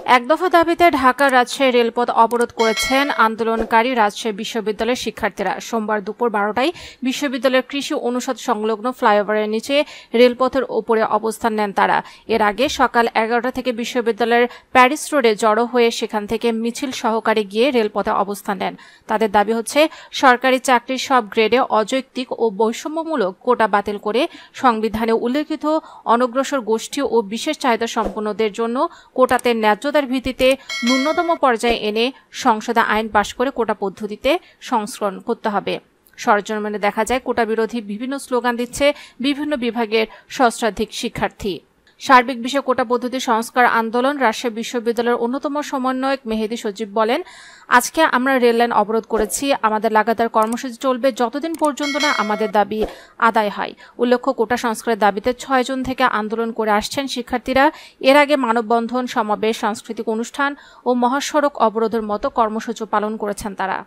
এক দফা দাবিতে ঢাকা রাজশাহী রেলপথ অবরোধ করেছেন আন্দোলনকারী রাজশাহী বিশ্ববিদ্যালয়ের শিক্ষার্থীরা। সোমবার দুপুর 12টায় বিশ্ববিদ্যালয়ের কৃষি অনুষদ সংলগ্ন ফ্লাইওভারের নিচে রেলপথের ওপরে অবস্থান নেন তারা। এর আগে সকাল 11টা থেকে বিশ্ববিদ্যালয়ের প্যারিস রোডে জড়ো হয়ে সেখান থেকে মিছিল সহকারে গিয়ে রেলপথে অবস্থান নেন। তাদের দাবি হচ্ছে, সরকারি চাকরির সব গ্রেডে অযৌক্তিক ও বৈষম্যমূলক কোটা বাতিল করে সংবিধানে উল্লেখিত অনগ্রসর গোষ্ঠী ও বিশেষ চাহিদা সম্পন্নদের জন্য কোটাতে ন্যায্যতার ভিত্তিতে ন্যূনতম পর্যায়ে এনে সংসদে আইন পাশ করে কোটা পদ্ধতিতে সংস্করণ করতে হবে। সরজমিনে দেখা যায়, কোটা বিরোধী বিভিন্ন স্লোগান দিচ্ছে বিভিন্ন বিভাগের সহস্রাধিক শিক্ষার্থী। সার্বিক বিষয়ে কোটা পদ্ধতি সংস্কার আন্দোলন রাজশাহী বিশ্ববিদ্যালয়ের অন্যতম সমন্বয়ক মেহেদী সজীব বলেন, আজকে আমরা রেললাইন অবরোধ করেছি। আমাদের লাগাতার কর্মসূচি চলবে যতদিন পর্যন্ত না আমাদের দাবি আদায় হয়। উল্লেখ্য, কোটা সংস্কারের দাবিতে 6 জুন থেকে আন্দোলন করে আসছেন শিক্ষার্থীরা। এর আগে মানববন্ধন, সমাবেশ, সাংস্কৃতিক অনুষ্ঠান ও মহাসড়ক অবরোধের মতো কর্মসূচি পালন করেছেন তারা।